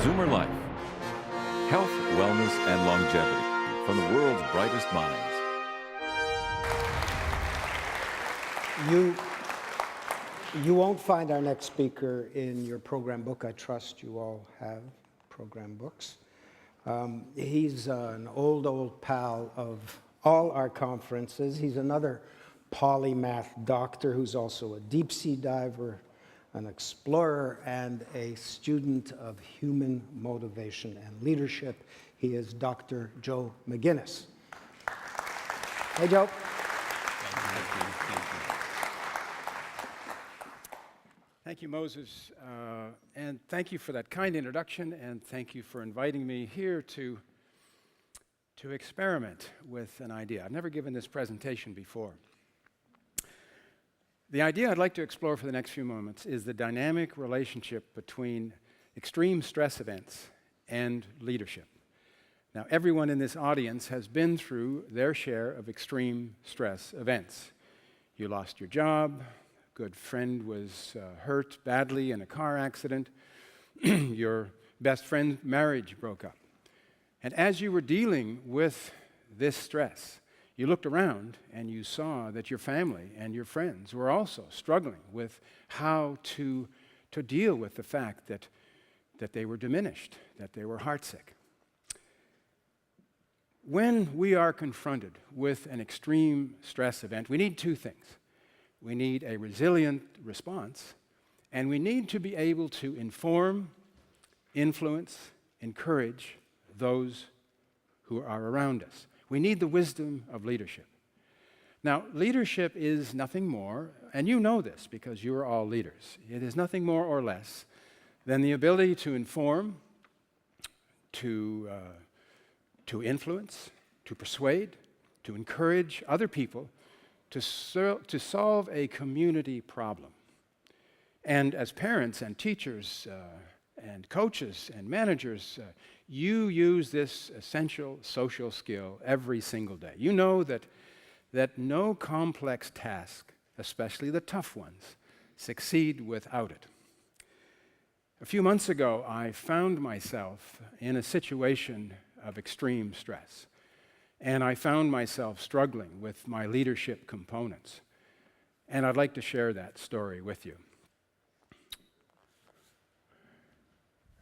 ZoomerLife. Health, wellness, and longevity from the world's brightest minds. You won't find our next speaker in your program book. I trust you all have program books. He's an old pal of all our conferences. He's another polymath doctor who's also a deep-sea diver, an explorer, and a student of human motivation and leadership. He is Dr. Joe Macinnis. Hey, Joe. Thank you, Moses, and thank you for that kind introduction, and thank you for inviting me here to experiment with an idea. I've never given this presentation before. The idea I'd like to explore for the next few moments is the dynamic relationship between extreme stress events and leadership. Now, everyone in this audience has been through their share of extreme stress events. You lost your job, a good friend was hurt badly in a car accident, your best friend's marriage broke up. And as you were dealing with this stress, you looked around and you saw that your family and your friends were also struggling with how to deal with the fact that they were diminished, that they were heartsick. When we are confronted with an extreme stress event, we need two things. We need a resilient response, and we need to be able to inform, influence, encourage those who are around us. We need the wisdom of leadership. Now, leadership is nothing more, and you know this because you are all leaders. It is nothing more or less than the ability to inform, to influence, to persuade, to encourage other people to solve a community problem. And as parents and teachers and coaches and managers, you use this essential social skill every single day. You know that no complex task, especially the tough ones, succeed without it. A few months ago, I found myself in a situation of extreme stress, and I found myself struggling with my leadership components. And I'd like to share that story with you.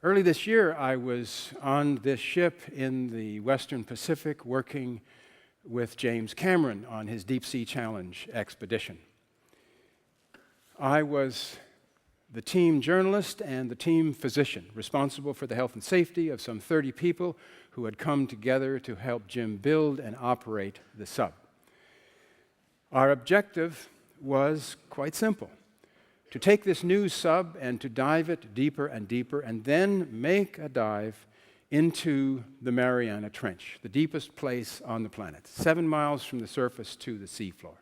Early this year, I was on this ship in the Western Pacific working with James Cameron on his Deep Sea Challenge expedition. I was the team journalist and the team physician responsible for the health and safety of some 30 people who had come together to help Jim build and operate the sub. Our objective was quite simple: to take this new sub and to dive it deeper and deeper, and then make a dive into the Mariana Trench, the deepest place on the planet, 7 miles from the surface to the seafloor.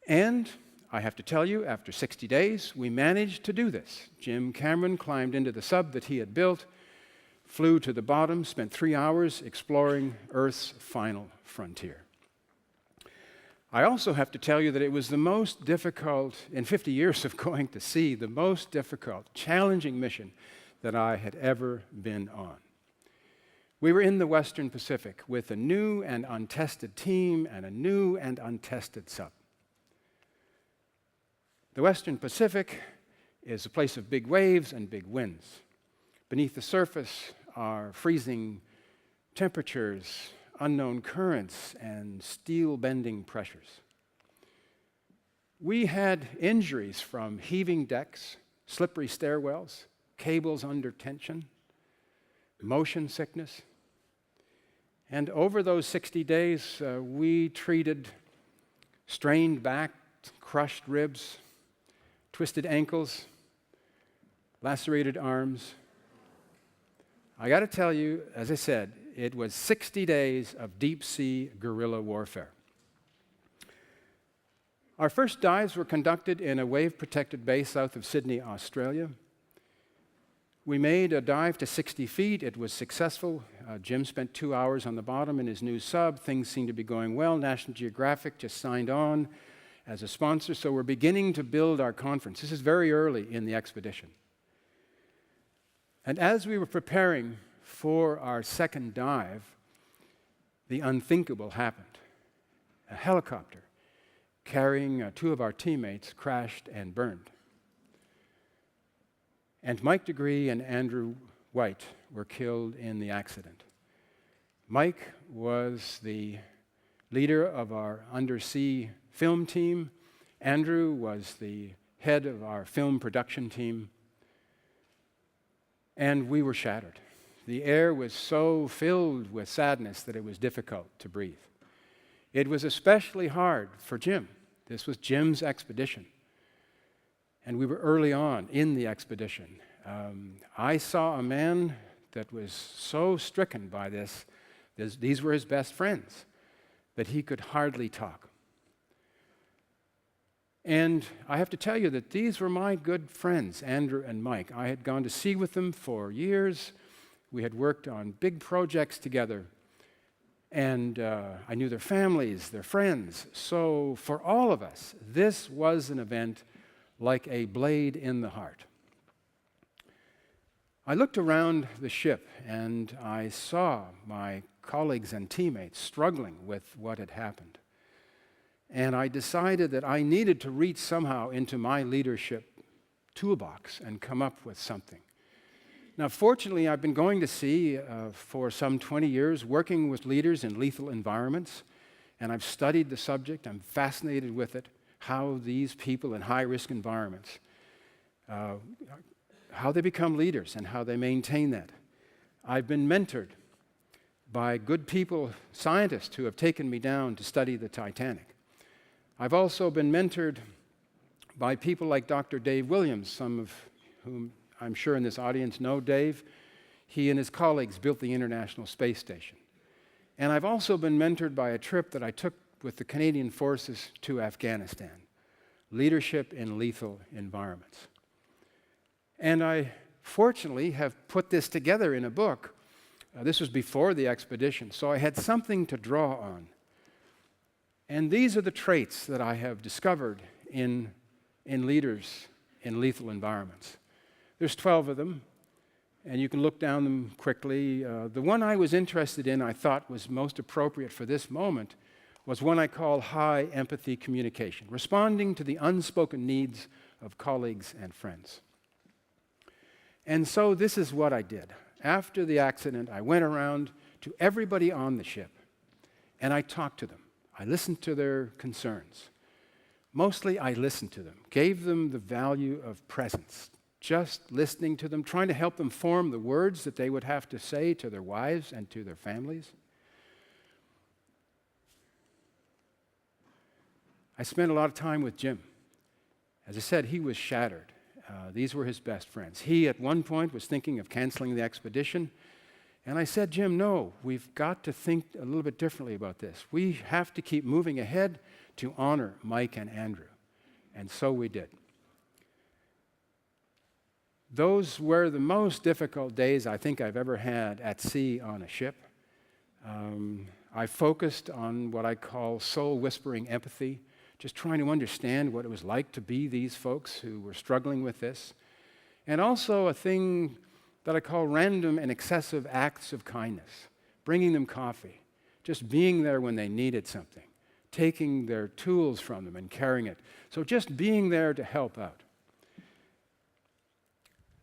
And I have to tell you, after 60 days, we managed to do this. Jim Cameron climbed into the sub that he had built, flew to the bottom, spent 3 hours exploring Earth's final frontier. I also have to tell you that it was the most difficult, in 50 years of going to sea, the most difficult, challenging mission that I had ever been on. We were in the Western Pacific with a new and untested team and a new and untested sub. The Western Pacific is a place of big waves and big winds. Beneath the surface are freezing temperatures, unknown currents, and steel-bending pressures. We had injuries from heaving decks, slippery stairwells, cables under tension, motion sickness. And over those 60 days, we treated strained back, crushed ribs, twisted ankles, lacerated arms. I got to tell you, as I said, it was 60 days of deep-sea guerrilla warfare. Our first dives were conducted in a wave-protected bay south of Sydney, Australia. We made a dive to 60 feet. It was successful. Jim spent 2 hours on the bottom in his new sub. Things seemed to be going well. National Geographic just signed on as a sponsor, so we're beginning to build our conference. This is very early in the expedition. And as we were preparing for our second dive, the unthinkable happened. A helicopter carrying two of our teammates crashed and burned. And Mike Degree and Andrew White were killed in the accident. Mike was the leader of our undersea film team. Andrew was the head of our film production team. And we were shattered. The air was so filled with sadness that it was difficult to breathe. It was especially hard for Jim. This was Jim's expedition. And we were early on in the expedition. I saw a man that was so stricken by this, these were his best friends, that he could hardly talk. And I have to tell you that these were my good friends, Andrew and Mike. I had gone to sea with them for years. We had worked on big projects together. And I knew their families, their friends. So for all of us, this was an event like a blade in the heart. I looked around the ship and I saw my colleagues and teammates struggling with what had happened. And I decided that I needed to reach somehow into my leadership toolbox and come up with something. Now, fortunately, I've been going to sea for some 20 years, working with leaders in lethal environments, and I've studied the subject. I'm fascinated with it, how these people in high-risk environments, how they become leaders and how they maintain that. I've been mentored by good people, scientists who have taken me down to study the Titanic. I've also been mentored by people like Dr. Dave Williams, some of whom I'm sure in this audience know Dave. He and his colleagues built the International Space Station. And I've also been mentored by a trip that I took with the Canadian Forces to Afghanistan, leadership in lethal environments. And I, fortunately, have put this together in a book. This was before the expedition, so I had something to draw on. And these are the traits that I have discovered in leaders in lethal environments. There's 12 of them, and you can look down them quickly. The one I was interested in, I thought was most appropriate for this moment, was one I call high empathy communication, responding to the unspoken needs of colleagues and friends. And so this is what I did. After the accident, I went around to everybody on the ship, and I talked to them. I listened to their concerns. Mostly, I listened to them, gave them the value of presence, just listening to them, trying to help them form the words that they would have to say to their wives and to their families. I spent a lot of time with Jim. As I said, he was shattered. These were his best friends. He, at one point, was thinking of canceling the expedition. And I said, Jim, no, we've got to think a little bit differently about this. We have to keep moving ahead to honor Mike and Andrew. And so we did. Those were the most difficult days I think I've ever had at sea on a ship. I focused on what I call soul-whispering empathy, just trying to understand what it was like to be these folks who were struggling with this. And also a thing that I call random and excessive acts of kindness, bringing them coffee, just being there when they needed something, taking their tools from them and carrying it. So just being there to help out.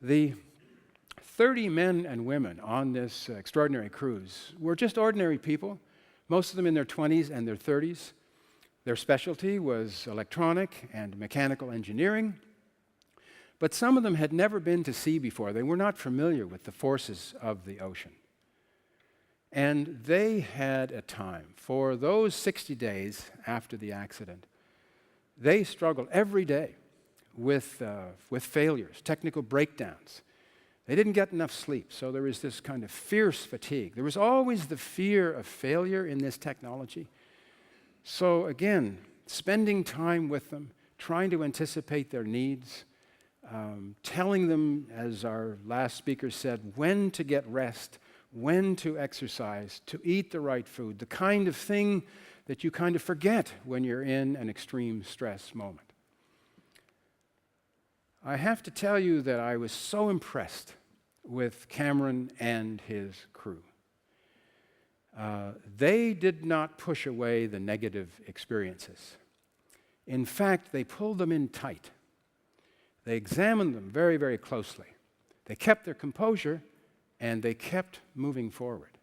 The 30 men and women on this extraordinary cruise were just ordinary people, most of them in their 20s and their 30s. Their specialty was electronic and mechanical engineering. But some of them had never been to sea before. They were not familiar with the forces of the ocean. And they had a time. For those 60 days after the accident, they struggled every day with failures, technical breakdowns. They didn't get enough sleep, so there was this kind of fierce fatigue. There was always the fear of failure in this technology. So again, spending time with them, trying to anticipate their needs, telling them, as our last speaker said, when to get rest, when to exercise, to eat the right food, the kind of thing that you kind of forget when you're in an extreme stress moment. I have to tell you that I was so impressed with Cameron and his crew. They did not push away the negative experiences. In fact, they pulled them in tight. They examined them very, very closely. They kept their composure, and they kept moving forward.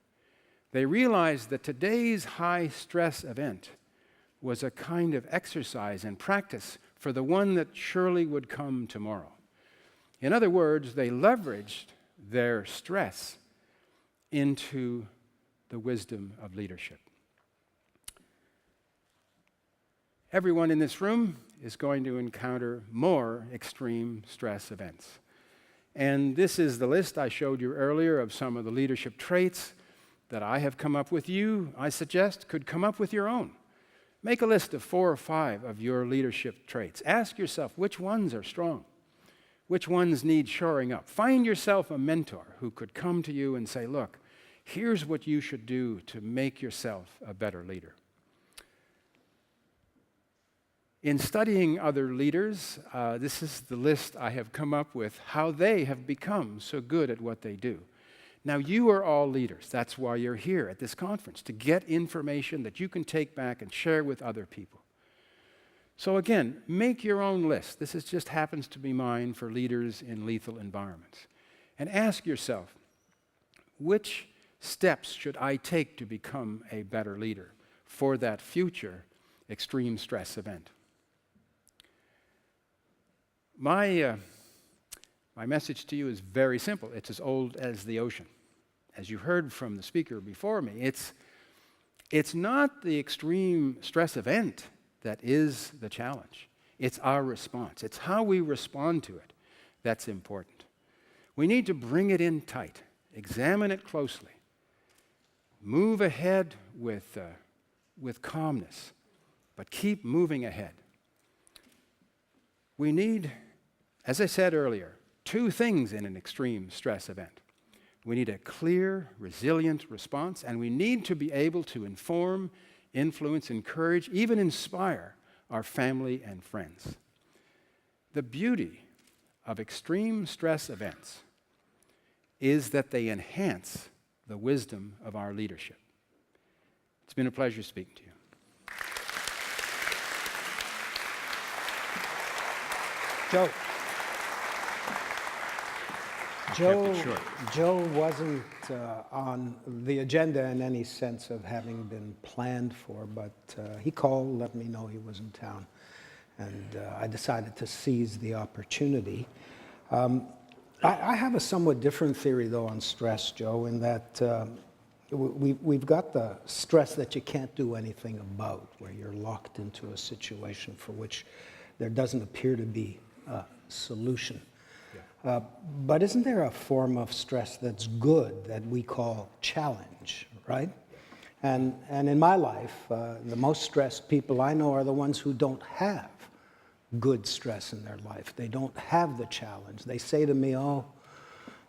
They realized that today's high-stress event was a kind of exercise and practice for the one that surely would come tomorrow. In other words, they leveraged their stress into the wisdom of leadership. Everyone in this room is going to encounter more extreme stress events. And this is the list I showed you earlier of some of the leadership traits that I have come up with. You, I suggest, could come up with your own. Make a list of 4 or 5 of your leadership traits. Ask yourself which ones are strong, which ones need shoring up. Find yourself a mentor who could come to you and say, look, here's what you should do to make yourself a better leader. In studying other leaders, this is the list I have come up with, how they have become so good at what they do. Now, you are all leaders. That's why you're here at this conference, to get information that you can take back and share with other people. So again, make your own list. This just happens to be mine for leaders in lethal environments. And ask yourself, which steps should I take to become a better leader for that future extreme stress event? My message to you is very simple. It's as old as the ocean. As you heard from the speaker before me, it's not the extreme stress event that is the challenge. It's our response. It's how we respond to it that's important. We need to bring it in tight, examine it closely, move ahead with calmness, but keep moving ahead. We need, as I said earlier, 2 things in an extreme stress event. We need a clear, resilient response, and we need to be able to inform, influence, encourage, even inspire our family and friends. The beauty of extreme stress events is that they enhance the wisdom of our leadership. It's been a pleasure speaking to you. Joe wasn't on the agenda in any sense of having been planned for, but he called, let me know he was in town, and I decided to seize the opportunity. I have a somewhat different theory, though, on stress, Joe, in that we've got the stress that you can't do anything about, where you're locked into a situation for which there doesn't appear to be a solution. But isn't there a form of stress that's good that we call challenge, right? And in my life, the most stressed people I know are the ones who don't have good stress in their life. They don't have the challenge. They say to me, oh,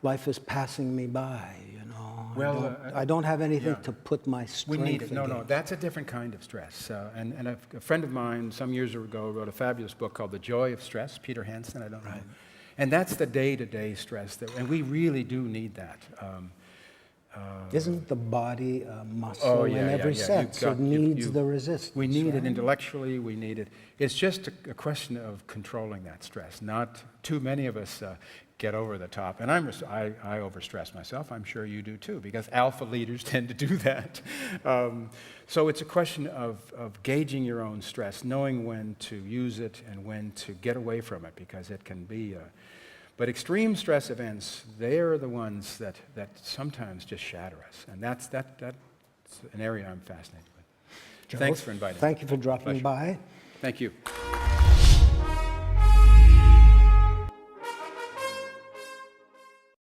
life is passing me by, you know. Well, I don't have anything to put my strength against. No, that's a different kind of stress. And a friend of mine some years ago wrote a fabulous book called The Joy of Stress, Peter Hansen, I don't know. And that's the day-to-day stress, and we really do need that. Isn't the body a muscle in every sense? It needs the resistance. We need it intellectually, we need it. It's just a question of controlling that stress. Not too many of us get over the top. And I overstress myself. I'm sure you do too, because alpha leaders tend to do that. So it's a question of gauging your own stress, knowing when to use it and when to get away from it, because it can be... But extreme stress events, they're the ones that sometimes just shatter us. And that's an area I'm fascinated with. Joe, thanks for inviting me. Thank you for dropping by. Thank you.